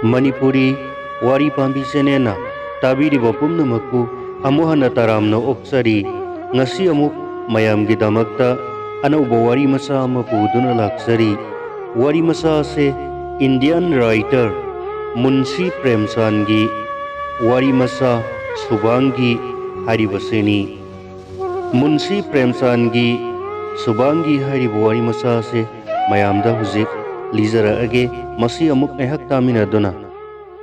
Manipuri Wari Pambi Senena Tabiriba Pumnamaku Amuhana Taramna Oksari Ngasi Amuk Mayamgi Damakta Anauba Wari Masa Mapuduna Laksari Wari Masa se Indian writer Munshi Premsangi Wari Masa Subangi Haribaseni Munshi Premsangi Subangi Haribu Wari Masa se Mayamda Huzik Lizara age masi amuk ehak tamina dona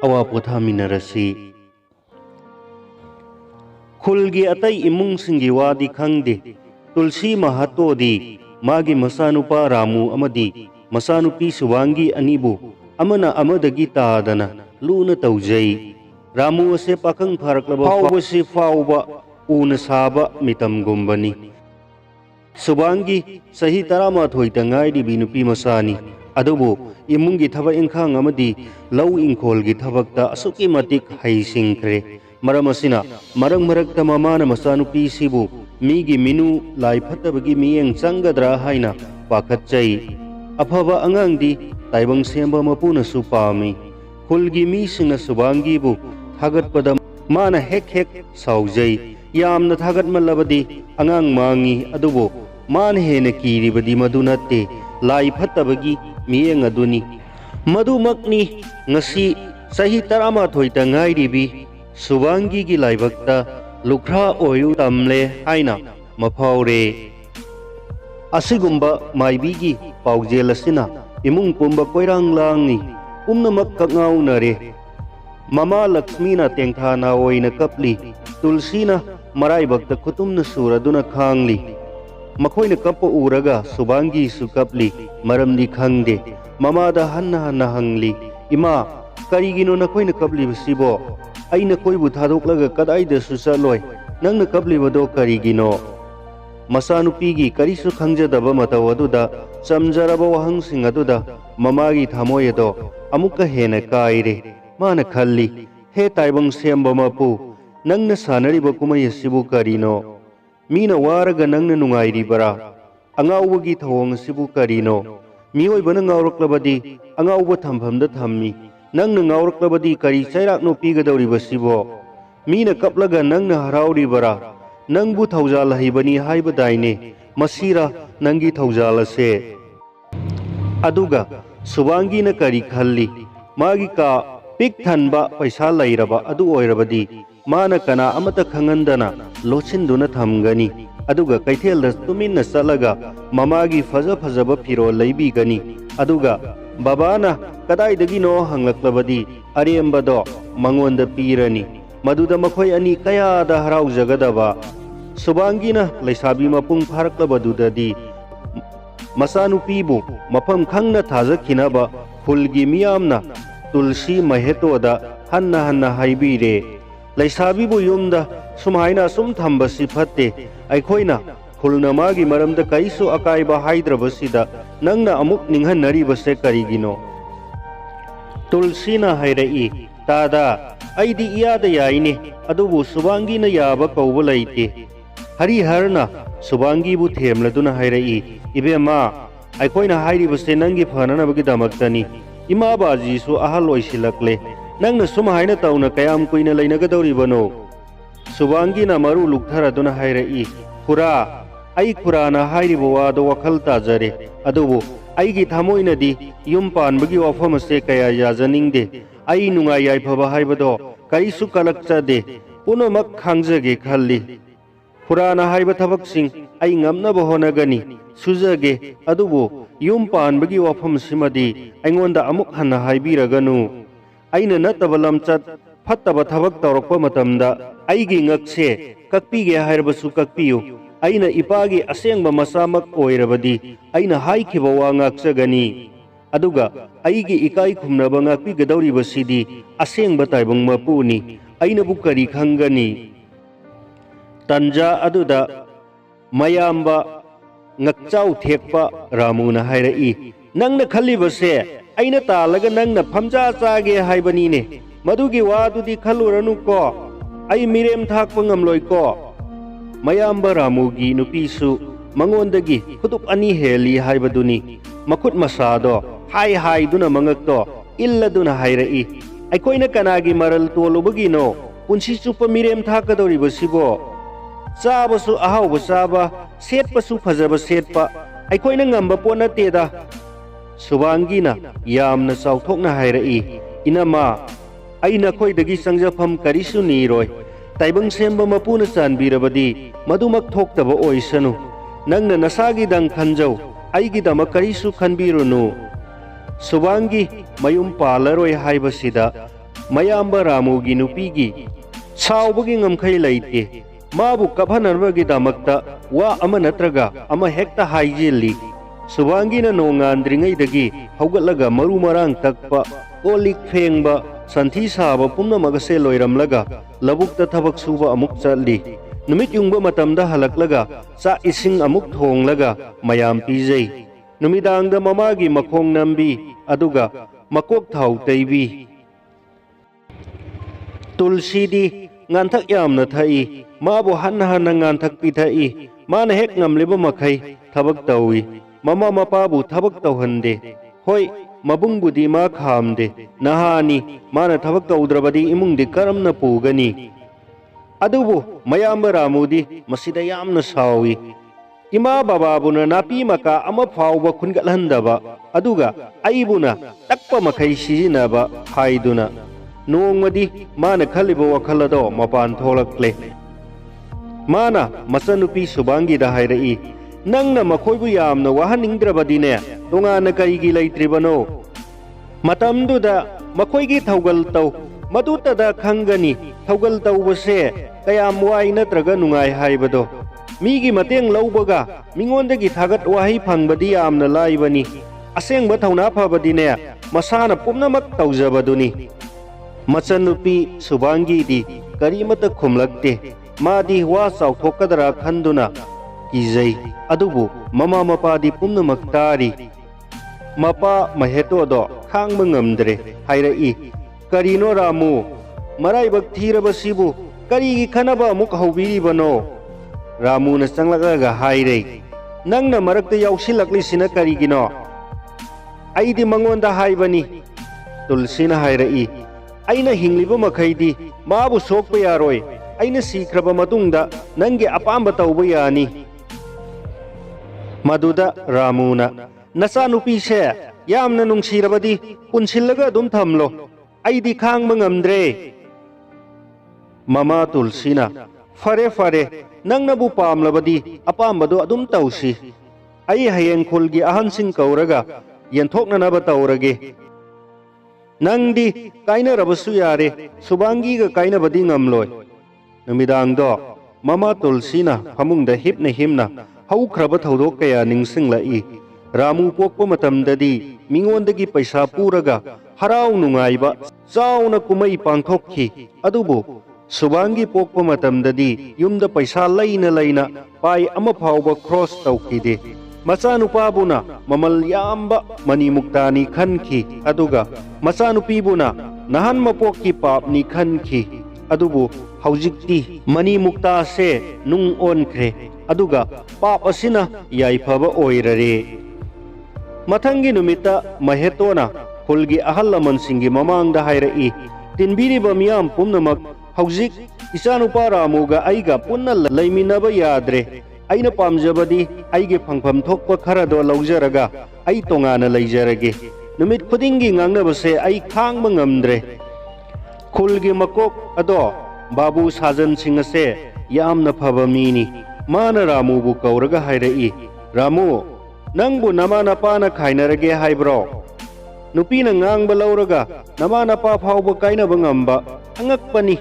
awa potha minarasi khulgi atai imung singi wadi khangde tulsi mahato di magi masanupa ramu amadi masanupi suwangi anibu amana amadagi taadana luna taujai ramu ase pakang pharaklaba fawbasi fawba una saba mitam gumbani suwangi sahi tarama thoita ngaidi binupi masani adubu imungi thaba ingkhang amadi lau ingkhol gi thabakta asuki matik haisingkre maramasina marang marakta mamana masanupi sibu migi minu lai phatabagi miyeng changadra haina pakhatchai afaba angangdi taibang semba mapuna supami khulgi mi singna subangi bu thagatpada mana hek hek saujai yamna thagat malabadi angang mangi adubu man hena kiribadi madunate lai phatabagi miyeng aduni madumakni ngasi sahi tarama thoita ngairibi subangi gi laibakta lukhra oyu tamle haina mafaure asigumba maibi gi paujel asina imung pumba koirang langni umnamak kangaunare mama lakshmina tengthana oina kapli tulsina marai bakta kutumna suraduna khangli makoina kapo uraga subangi su kapli maramdi khangde mamada hanna hanna hangli ima karigino nakoina kapli basibo aina koibu thadoklaga kadaida su chaloi nangna kapli bado karigino masanupigi karisu khangjadaba mataw aduda chamjaraba wahangsing aduda mamagi thamoyedo amuka hena kaire mana khalli he taibang semba mapu nangna sanariba kumai sibu karino Mina waraga nangna nungairi bara angawagi thawang sibu karino mioi bana ngawraklabadi angawba thamhamda thammi nangna ngawraklabadi kari chairakno pigadawri basibo mina kaplaga nangna harauri bara nangbu thawjal haibani haibadaine masira nangi thawjal ase aduga subangi na kari khalli magi ka pik thanba paisa lairaba adu oirabadi mana kana amata khangandana lochinduna thamgani aduga kaithel tuminna salaga mamagi faza fazaba phiro leibi gani aduga babana kadai dagi no hanglaklabadi arembado mangonda pirani maduda makhoi ani kaya da harau jagadaba subangina leisabi mapung pharaklabadudadi masanupibu mafam khangna thajakhinaba khulgi miyamna tulsi mahetoda hanna hanna haibire Laisabibu yumda sumhaina sum thambasi phatte aikhoina khulna magi maramda kaisu akaiba haidrabasida nangna amuk ninghanari base karigino tulsina hairai tada aidi iyada yaine adubu subangi na yaba kauba laite hari harna subangi bu themladuna hairai ibema aikhoina hairi base nangi phanana bagi damaktani ima baji su ahal oisilakle nangna sumhaina tauna kayam kuina lainagadawri bano subangi na maru luktharaduna hairai khura ai khurana hairibo wado wakhal tajare adubu aigi thamoinadi yum panbagi wafamase kaya yajaningde ai nungai yaifaba haibado kaisu kalakchade punomak khangjage khalli khurana haiba thabaksing ai ngamnaba honagani sujage adubu yum panbagi wafamsimadi aingonda amuk hanna haibiraganu aina nataba lamchat phattaba thabak tawrakpa matamda aigi ngakse kakpige hairabasu kakpiyu aina ipagi asengba masamak oirabadi aina haikhiba wa ngakchagani aduga aigi ikai khumnaba ngakpi gadawri basidi asengba taibang mapuni aina bukari khangani tanja aduda mayamba ngakchau thekpa ramuna hairai nangna khalli base aina talaga nangna phamja chage haibani ne madugi wadudi khaluranu ko ai mirem thakpa ngamloi ko mayamba ramugi nupisu mangondagi khutup ani heli haibaduni makut masado hai hai duna mangak to इल्लदुना हाइरई अखोइना कनागी मरल तोलुबगिनो पुंसी चुप मिरेम थाकदोरिबसिबो चाबसु अहाउब चाबा सेटपसु फजब सेटपा अखोइना ngamba pot नतेदा सुबांगीना यामना चाउथोकना हाइरई इनामा आई नखोइदगी संजफम करिसु नीरोय ताइबंग सेंब मपुना चानबीरबदी मदुमक थोक्तब ओइसनु नंगना नसागी दंग खंजौ आईगी दम करिसु खनबीरुनु सुबांगी मयुम पालरोय हाइबसिदा मयाम्ब रामुगी नुपीगी साउबगी ngमखै लैते माबु कभनरबगी दमक्ता वा अमा नत्रगा अमा हेक्ता हाइजेली सुबांगीना नोंगांद्रिङैदगी हौगतलगा मरु Marang तकपा colic फेंगबा Santhi साबा पुम्नमगसे लोइरमलगा लबुक्ता थबक सुबा अमुक चली नुमित युंगबा मतमदा हलकलगा चा इसिंग अमुक थोंगलगा मयाम पीजै नुमिदांगदा ममागी मखोंग नंबी अदुगा मकोक थाउ तैबी तुलसीदी nganthak yamna thai mabu hanna hanna nganthak pi thai mana hek ngamliba makhai thabak tawi mama mapabu thabak tawhande hoi mabungbudi ma khamde nahani mana thabak tawdrabadi imungdi karamna pugani adubu mayamba ramudi masida yamna sawi ima bababuna napi maka ama phawba khungatlandaba aduga aibuna takpa makhai sijinaba haiduna नोंगमदी माना खलिबो वखलदो मपान थोलक्ले माना मचनुपी सुबांगी दा हाइरई नंगना मखोइबु यामना वहानिंद्रबदीने तोंगाना करिगी लैत्रिबनो मतमदुदा मखोइगी थौगल तौ मदुतदा खंगनी थौगल तौबसे कयाम Y नत्रगा नुंगाई हाइबदो मीगी मतेंग लौबगा मिंगोंदगी थागत वाही फंगबदी यामना लाइबनी असेंगबा थौना फबदीने मसाना पुम्नमक तौजबदुनी मचनुपी सुबांगी दी करीमत खुमलकते मादी वा चाउथोकदरा खंदुना किजै अदुबु mama मपादी पुम्नमक तारी Mopa महेतोदो खांगब ngamdre हाइरई करीनो Ramu मराइबक थीरबसिबु करीगी खनबा अमुक हौबीरिबनो रामुना चंगलगा हाइरै नंगना मरक्ता याउसिलक्लिसिना करीगिनो आइदी मंगोंदा हाइबनी तुलसीना हाइरई अना हिंगलिब मखैदी माबु सोक्प यारोय अना सीख्रब मतुंगदा नंगे अपांब तौब यानी मदुदा रामुना नचा नुपीसे यामना नुंगसिरबदी पुनसिलगा अदुम थमलो अइदी खांगब ngamdre ममा तुलसीना फरे फरे नंगनबु पामलबदी अपांबदो अदुम तौसी अई हयेंग खुलगी अहनसिंग कौरगा यंथोकननब तौरगे नंगदी काइना रबसु यारे सुबांगी गा काइना बदी ngamloi नुमिदांगदो ममा तुलसीना फमुंगदा हिपना हिमना हौख्रब थौदोक कया निंगसिंगलाई रामु पोकप मतमददी मिंगोंदगी पैसा पुरगा हराव नुंगाइबा चाउना कुमई पांथोखी अदुबु सुबांगी पोकप मतमददी युमदा पैसा लैना लैना पाई अमा फावबा क्रॉस तौखीदे मचानुपाबुना ममल याम्बा मनी मुक्तानी खनखी अदुगा मचानुपीबुना नहन मपोकी पापनी खनखी अदुबु हौजिक्ति मनी मुक्ता से नुंग ओनख्रे अदुगा पाप असिना याइफबा ओइररे मथंगी नुमिता महेतोना खुलगी अहल लमनसिंगी ममांगदा हाइरई तिनबीरिबा मियाम पुम्नमक हौजिक इचानुपा रामुगा आइगा पुन्ना लैमिनबा याद्रे अइना पामजबदी आइगे फंगफम थोकपा खरदो लौजरगा आई तोंगाना लैजरगे नुमित खुदिंगी ngangnabase आई खांगब ngamdre खुलगी मकोक अदो बाबू साजन सिंह से यामना फबा मीनी माना रामुबु कौरगा हाइरई रामु नंगबु नमा नपाना खाइनरगे हाइब्रो नुपीना ngang लौरगा नमा नपा फावबा काइनबा ngamba angakpani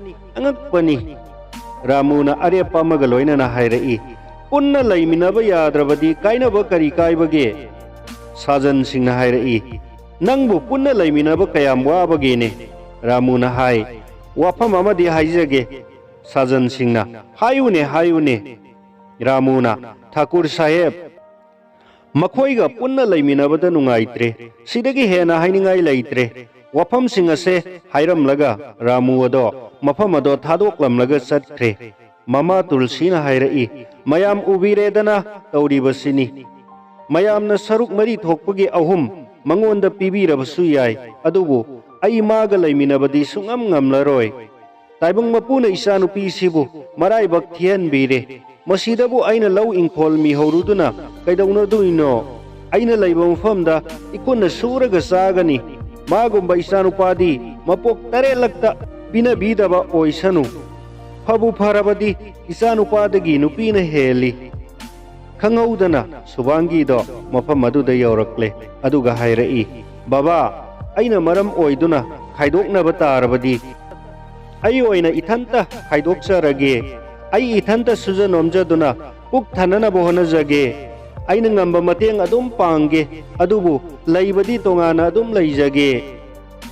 रामुना अरेपा मगा लोइनना हाइरई पुन्ना लैमिनबा याद्रबदी काइनबा करी काइबगे साजन सिंह हाइरई नंगबु पुन्ना लैमिनबा कयाम वाबगेने रामुना हाय वाफम अमदी हाइजगे साजन सिंहना हायुने रामुना ठाकुर साहेब मखोइगा पुन्ना लैमिनबदा नुंगाइत्रे सिदगी हेना हाइनिंगाइ लैत्रे वाफम सिंह असे हाइरमलगा रामु अदो मफम अदो थादोकलमलगा चटख्रे ममा तुलसीना हाइरई मयाम उबीरेदना तौरीबसिनी मयामना सरुक मरी थोकपगी अहुम mangonda pibirabasu yai adubu ai maga laiminabadi sungam ngamlaroi taibang mapuna isanupi sibu maraibak thianbire masidabu aina lau ingkhol mi horuduna kaidawna duino aina laiba mafamda ikuna suraga sagani magumba isanupadi mapok tarelakta pinabidaba oisanu fabu farabadi isanupadagi nupina heli khanghaudana Subangi do mafam aduda yaurakle aduga hairai baba aina maram oiduna khaidoknaba tarabadi ai oina ithanta khaidokcharage ai ithanta sujanomjaduna puk thananaba honajage aina ngamba mateng adum pange adubu laibadi tongana adum laijage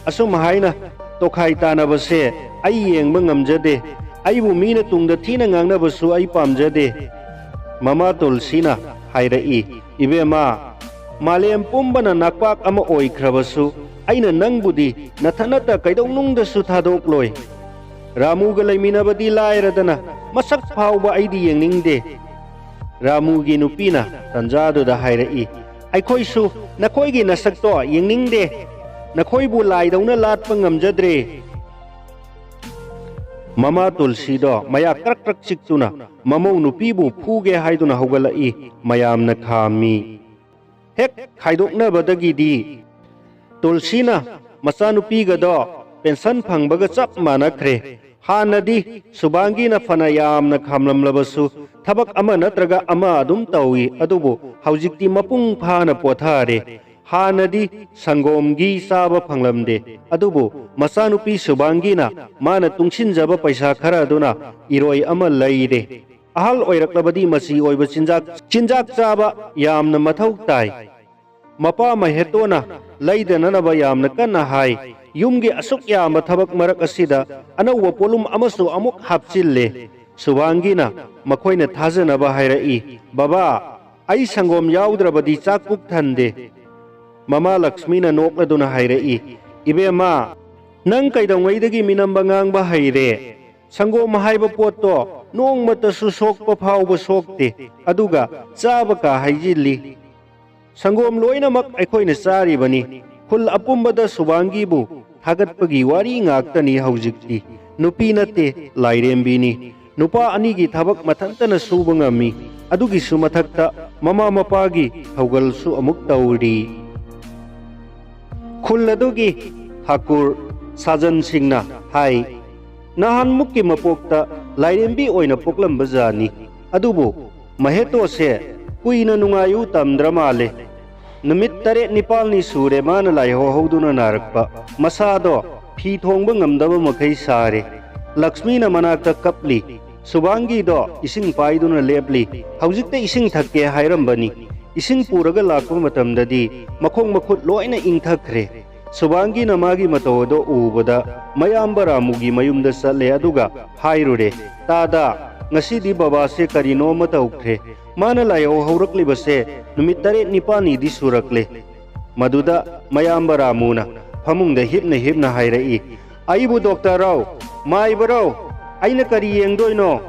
asum haina tokhai tanabase ai yengba ngamjade aibu mina tungda thina ngangnabasu ai pamjade mama Tulsina hairai ibema malem pumbana nakpak ama oikhrabasu aina nangbudi nathanata kaidonungdasu thadok Ramu ga laiminabadi lairadana masak phauba aidi yengningde Ramugi nupina tanjaduda hairai aikhoisu nakhoigi nasakto yengningde nakhoibu laidawna latpa ngamjadre Mama Tulsi do maya krak krak chiktuna mamau nupibu phuge haiduna hogalai mayamna khami hek khaidokna badagidi Tulsina masanupiga do pension phangbaga chap manakhre hanadi Subangi na fana yamna khamlamlabasu thabak ama natraga ama adum tawi adubu haujikti mapung phana pothare hanadi sangomgi saba phanglamde adubu masanupi Subangi na mana tungsinjaba paisa khara aduna iroi ama laire ahal oiraklabadi masi oiba chinjak chaba yamna mathau tai mapa mahetona laidananaba yamna kanna hai yumgi asuk yama thabak marak asida anawa polum amasu amuk hapchille Subangi na makhoina thajanaba hairai baba ai sangom yaudrabadi chakpuk thande Mama Lakshmi na nokladuna hairai ibema nang kaidangwaidagi minamba ngangba haire sangom haiba potto nongmata su sokpa phauba sokte aduga chaba ka haijilli sangom loinamak aikhoina charibani khul apumbada Subangi bu thagatpagi wari ngaktani haujikti nupi nate lairembini nupa anigi thabak mathantana suba ngami adugi su mathakta mama mapagi haugal su amuk tauri khuladugi Thakur Sajan Singna hai nahan mukki mapokta lairembi oina poklamba jani adubu maheto se kuina nungayu tamdramale numit tare nipalni sure mana laiho hoduna narakpa masado phi thongba ngamdaba makai sare Lakshmi na manakta kapli Subangi do ising paiduna lepli haujikte ising thakke hairambani ising puraga lakpa matamdadi makhong makhut loina ingthakre Subangi na magi matodo ubada mayamba Ramugi mayumda salle aduga hairure tada ngasidi baba se karino mataukre mana layo haurakliba numit tare nipani di surakle maduda mayamba Ramuna phamungda hipna hairai aibu Dr. Rao maibarao aina kari yengdoino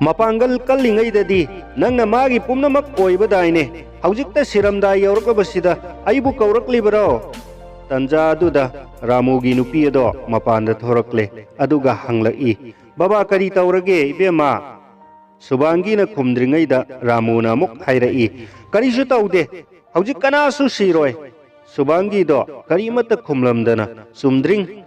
mapangal kallingaidadi nangna magi pumnamak oibadaine haujikta siramda yaurakabasida aibu kauraklibaro tanjaduda Ramugi nupi ado mapanda thorakle aduga hanglai baba kari taurage ibema Subangi na khumdringaida Ramuna muk hairai karisu taude haujik kanasu siroi Subangi do karimata khumlamdana sumdring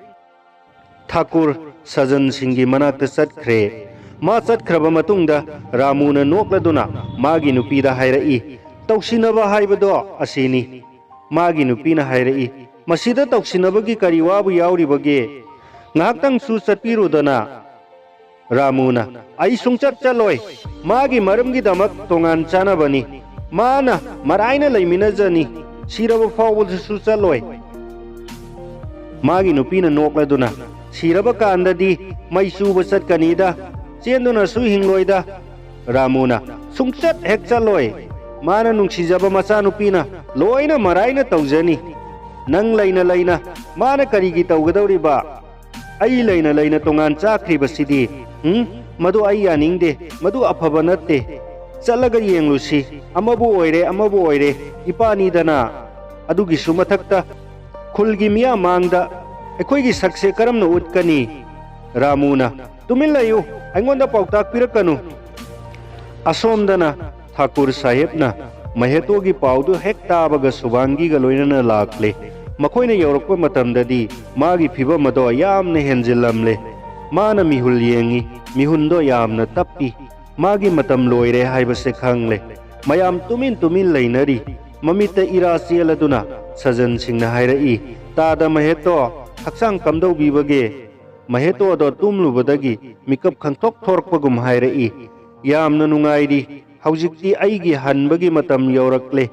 Thakur Sajan Singhi manakta chatkre ma chatkraba matungda Ramuna nokladuna magi nupida hairai tausinaba haibado asini magi nupina hairai masida tausinabagi kari wabu yauribage ngaktang su chatpirudana Ramuna ai sungchat chaloi magi maramgi damak tongan chanabani mana maraina laiminajani siraba fawul su chaloi magi nupina nokladuna siraba kandadi mai suba chatkanida chenduna su hingloida Ramuna sungchat hek chaloi mana nungsijaba macha nupina loina maraina taujani nang laina mana karigi taugadawriba ai laina tongan chakribasidi madu ai yaningde madu afaba natte chalaga yenglusi amabu oire ipani dana अदुगिसु मथक्ता खुलगी मिया मांगदा अखोइगी सक्से करमना उतकनी रामूना तुमिन लयु अइंगोंदा पाउताक पिरकनु असोमदना ठाकुर साहेबना महेतोगी पाउदु हेक ताबगा सुबांगीगा लोइनना लाक्ले मखोइना यौरकपा मतमददी मागी फिबम अदो यामना हेंजिल्लमले माना मिहुल येंगी मिहुंदो यामना तप्पी मागी मतम लोइरे हाइबसे खंगले मयाम तुमिन तुमिन लैनरी ममिता इरा चेलदुना सजन सिंहना हाइरई S महेतो हक्सांग कमदौबीबगे महेतो अदो तुमलुबदगी मिकप खंथोक थोरकपगुम हाइरई यामना नुंगाइरी हौजिक्ति अइगी हनबगी मतम यौरकले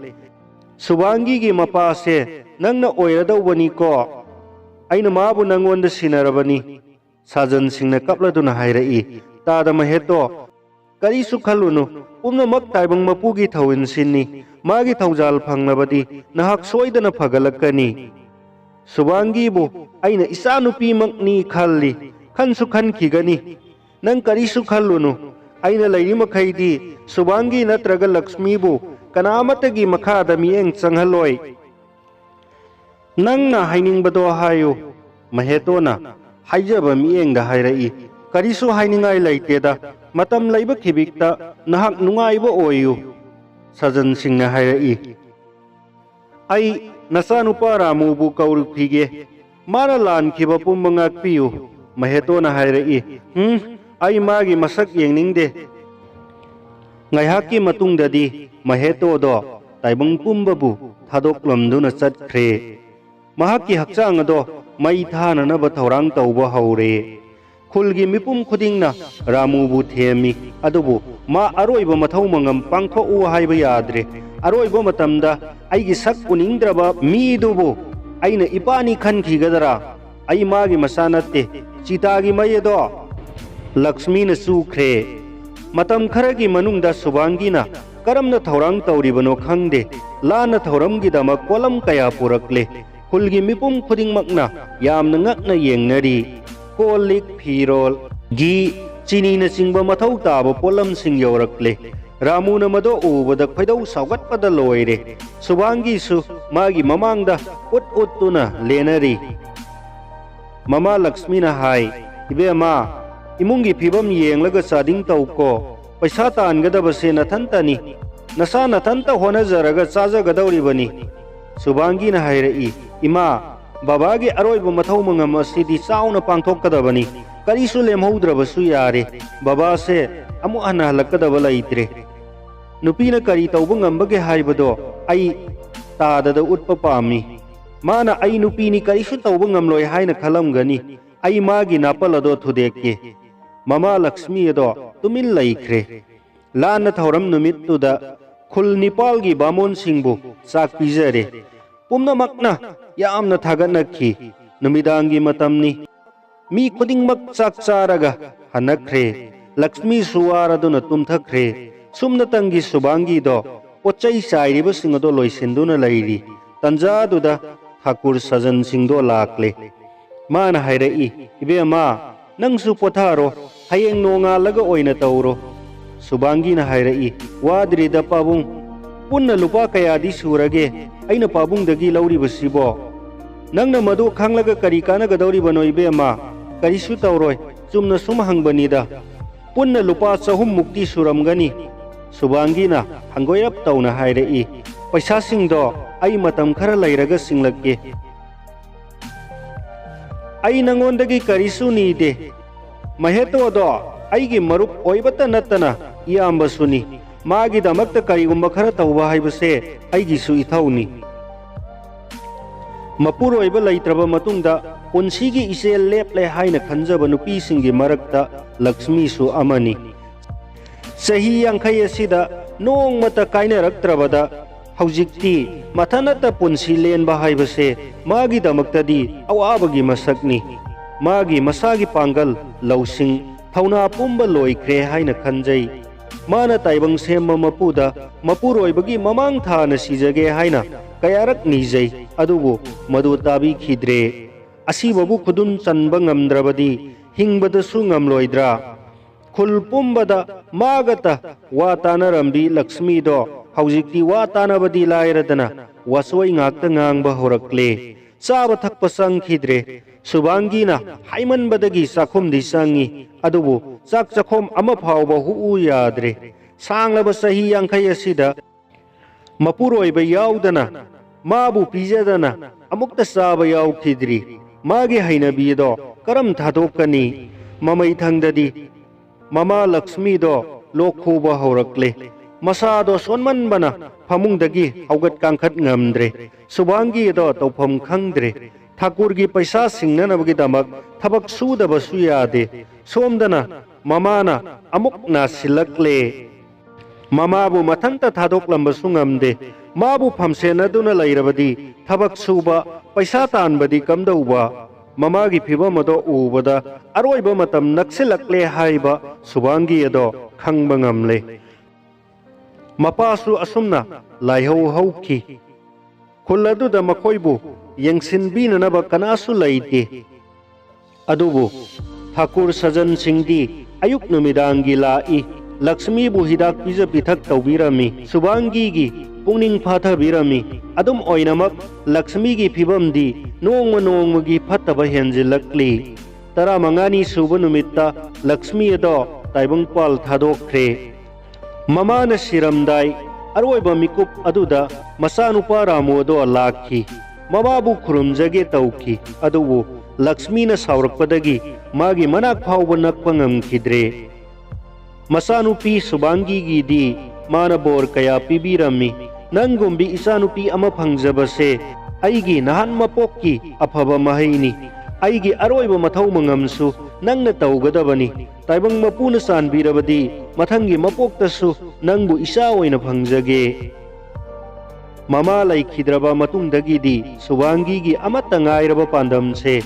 सुबांगीगी मपासे नंगना ओइरदौबनीको अइना माबु नंगोंदा सिनरबनी साजन सिंहना कपलदुना हाइरई S महेतो करीसु खलुनु पुमनमक ताइबंग मपुगी थौइनसिनी मागी थौजाल फंगनबदी नहाक सोइदना फगलकनी सुबांगीबु अइना इचानुपीमकनी खल्ली खनसु खनखिगनी नंग करीसु खलुनु अइना लैरी मखैदी सुबांगी नत्रगा लक्ष्मीबु कनामतगी मखादा मियेंग चंगहलोय नंगना हाइनिंगबदो हायो महेतोना हाइजबा मियेंगदा हाइरई करीसु हाइनिंगाय लैतेदा मतम लैब खिबिकता नहाक नुंगाइबो ओयु सजन सिंहना हाइरई अई नचानुपा रामूबु कौरुफिगे माना लानखिबा पुंबा ngakpiyu महेतोना हाइरई अई मागी मसक येंगनिंगदे ngaihaki matungdadi maheto do taibang pumbabu thadoklamduna chatkhre mahaki hakchang ado mai thana na ba thorang tauba haure khulgi mipum khudingna ramubu themi adubu ma aroiba mathau mangam pangtho u haiba yadre aroiba matamda aigi sak uningdraba mi dubu aina ipani khanki gadara ai magi masanatte chitagi mayedo lakshmi na sukhre मतम खरगी मनुंगदा सुबांगीना करमना थौरांग तौरिबनो खंगदे लाना थौरमगिदमक कोलम कया पुरकले खुलगी मिपुम खुदिंगमकना यामना ngakna yengnari colic फिरोल गी चिनीना चिंगबा मथौ ताबा pollen सिंग यौरकले रामूना मदो उबदा खैदौ सावगतपदा लोइरे सुबांगीसु मागी ममांगदा उत उतुना लेनरी mama लक्ष्मीना हाय इबेमा इमुंगी फिबम येंगलगा चादिंग तौको पैसा तानगदबसे नथंतनी नसा नथंत होनजरगा चाजगदौरिबनी सुबांगीना हाइरई इमा बाबागी अरोइबा मथौ मंगम असिदी चाउना पांथोकदबनी करीसु लेमहौद्रबसु यारे बाबासे अमु हना हलकदबा लैत्रे नुपीना करी तौबा ngambage हाइबदो आई ताददा उत्पा पामी माना आई नुपीनी करीसु तौबा ngamloi हाइना खलमगनी आई मागी नापलदो थुदेके ममा लक्ष्मी अदो तुमिन लैख्रे लाना थौरम नुमित्तुदा खुल निपालगी बामोन सिंहबु चाक पिजरे पुमनमकना यामना थागनखी नुमिदांगी मतमनी मी खुदिंगमक चाक चारगा हनख्रे लक्ष्मी सुवारदुना तुमथख्रे सुमनतंगी सुबांगी दो पोचै साइरिब सिंगदो लोइसिंदुना लैरी तंजादुदा ठाकुर सजन सिंहदो लाक्ले माना हाइरई इबेमा नंगसु पोथारो हयेंग नोंगालगा ओइना तौरो सुबांगीना हाइरई वाद्रिदा पाबुंग पुन्ना लुपा कयादी सुरगे अइना पाबुंगदगी लौरिबसिबो नंगना मदु खांगलगा करी कानगदौरिबनो इबेमा करीसु तौरोय चुमना सुम हंगबनीदा पुन्ना लुपा 400 मुक्ति सुरमगनी सुबांगीना हंगोयप तौना हाइरई पैसा सिंगदो अई मतम खरा लैरगा सिंगलके आई नंगोंदगी करीसु नीदे महेतो दो आईगी मरुप ओइबता नत्तना इयाम्बसुनी मागी दमकता करीगुम्बा खरा तौबा हाइबसे आईगिसु इथौनी मपुरोइबा लैत्रबा मतुंगदा पुंसीगी इसेल लेपले हाइना खंजबा नुपीसिंगी मरक्ता लक्ष्मीसु अमनी सही यांखै असिदा नोंगमता काइनरक्त्रबदा हौजिक्ति मथनता पुंसी लेनबा हाइबसे मागी दमक्तदी अवाबगी मसकनी मागी मसागी पांगल लौसिंग थौना पुंबा लोइख्रे हाइना खंजै माना ताइबंग सेम मपुदा मपुरोइबगी ममांग थाना सिजगे हाइना कयारक निजै अदुबो मदु ताबी खिद्रे असिबबु खुदुम चनबा ngamdrabadi हिंगबदसु ngamloidra खुल पुंबदा मागता वा तानरमबी लक्ष्मी दो हौजिक्ति वा तानबदी लायरदना wasoi ngakta ngang ba horakle chaba thakpa sangkhidre Subangi na haiman badagi sakhum di sangi adubu sak chakhom ama phawba hu yadre sanglaba sahi yankhai asida mapuroi ba yaudana mabu pijadana amukta saba yaukidri magi hainabi do karam thadokani mamai thangdadi mama Lakshmi do lokhuba horakle masado sonman bana phamungdagi haugat kangkhat ngamdre Subangi do tawpham khangdre Thakur gi paisa singnanabagi damak thabak sudaba suyade somdana mamana amuk na silakle mamabu mathanta thadoklamba sungamde mabu phamsenaduna lairabadi thabak suba paisa tanbadi kamdauba mamagi phibamado ubada aroiba matam naksilakle haiba Subangi ado khangba ngamle mapasu asumna laihau hauki khuladuda makoibu yengsinbinanaba kanasu laite adubu Thakur Sajan Singdi ayuk numidangi lai Lakshmi bu hidak pija pithak tawbirami Subangi gi pungning phathabirami adum oinamak Lakshmi gi phibamdi nongma nongma gi phattaba henjilakli tara mangani suba numitta Lakshmi ado taibangpal thadokre mamana siramdai aroiba mikup aduda masanupa Ramu ado lakhi mamabu khurumjage tauki adubu Lakshmi na saurakpadagi magi manak phawba nakpa ngamkhidre masanupi Subangi gi di mana bor kaya pibirami nangumbi isanupi ama phangjabase aigi nahan mapokki aphaba mahaini aigi aroiba mathau mangamsu nangna taugadabani taibang mapuna sanbirabadi mathangi mapoktasu nangbu isa oina phangjage mama laikhidraba matungdagi di Subangi gi amata ngairaba pandam se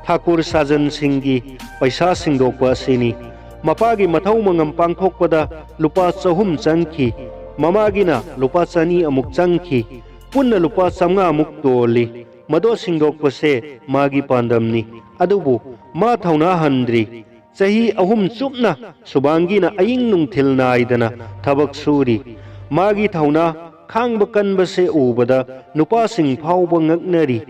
Thakur Sajan Singgi paisa singdokpa asini mapagi mathau mangam pangthokpada lupa 300 changki mamagina lupa 200 amuk changki punna lupa 100 amuk toli mado singdokpa se magi pandamni adubu ma thauna handri chahi ahum chupna Subangi na aying nungthil naidana thabak suri magi thauna khangba kanbase ubada nupa sing phawba ngaknari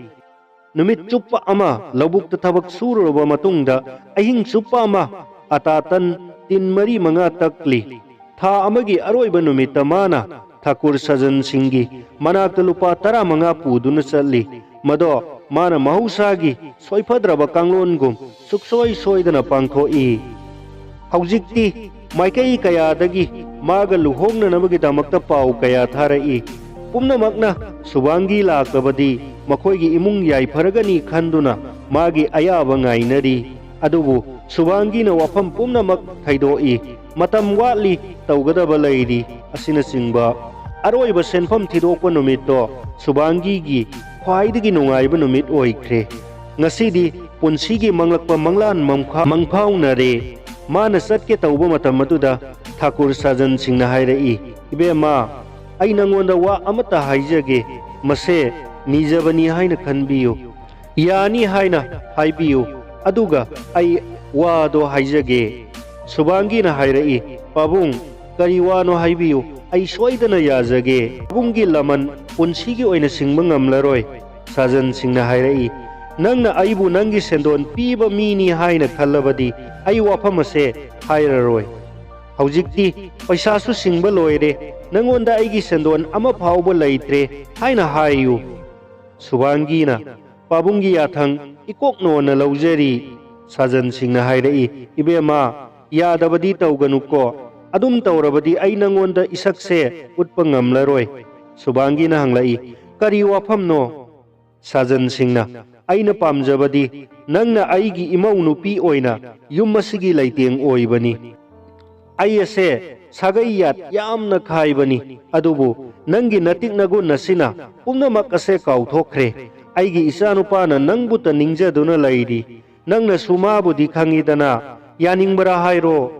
numit chuppa ama labukta thabak sururaba matungda ahing chuppa ama atatan tin mari manga takli tha amagi aroiba numita mana Thakur Sajan Singgi manakta lupa 15 puduna challi mado mana mahusagi soifadraba kanglongum suksoi soidana pangthoi haujikti maikai kayadagi maga luhongnanabagi damakta pau kaya tharai pumnamakna Subangi lakabadi makoigi imung yai faragani khanduna magi ayaba ngainari adubu Subangi na wafam pumnamak thaidoi matam watli tawgadaba lairi asina singba aroiba senfam thidokpa numitto Subangi gi khwaidagi nungaiba numit oikhre ngasidi punsigi manglakpa manglan mangphaunare mana satke tawba matam matuda Thakur Sajan Singna hairai ibema ai nangonda wa amata haijage mase nijabani haina khanbiyu yani haina haibiyu aduga ai wado haijage Subangi na hairai pabung kari wano haibiyu ai soidana yajage pabungi laman punsigi oina singba ngamlaroi Sajan Singna hairai nangna aibu nangi sendon piba mini haina khallabadi ai wafamase hairaroi haujikti paisasu singba loire nangonda aigi sendon ama phawba leitre haina haiyu Subangi na pabungi yathang ikokno na laujari Sajan Singna hairai ibema yadabadi tawganuko adum tawrabadi ai nangonda isakse utpa ngamlaroi Subangi na hanglai kari wafamno Sajan Singna aina pamjabadi nangna aigi imau nupi oina yum masigi laiteng oibani ayase sagayat yamna khaibani adubu nangi natik nagun nasina pumnamak ase kauthokre aigi isanupa na nangbuta ningjaduna lairi nangna sumabu di khangidana yaningbara hairo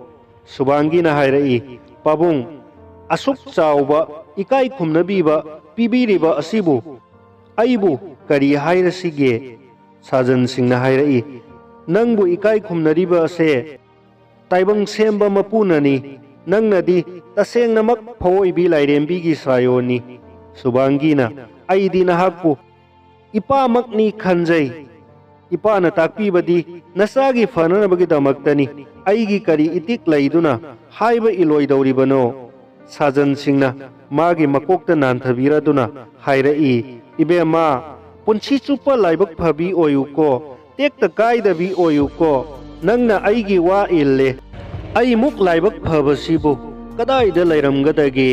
Subangi na hairai pabung asuk chauba ikai khumnabiba pibiriba asibu aibu kari hairasige Sajan Singna hairai nangbu ikai khumnariba ase taibang semba mapunani nangnadi tasengnamak phoi bi lairembi gi sayoni Subangina aidi nahakpu ipamakni khanjai ipana takpibadi nasagi fananabagidamaktani aigi kari itik laiduna haiba iloidoribano sajan singna magi makokta nanthabiraduna hairei ibema punchi chupa laibak phabi oyuko tekta kaidabi oyuko nangna aigi wa ille ai muk laibak phabasibu kadaida lairamgadage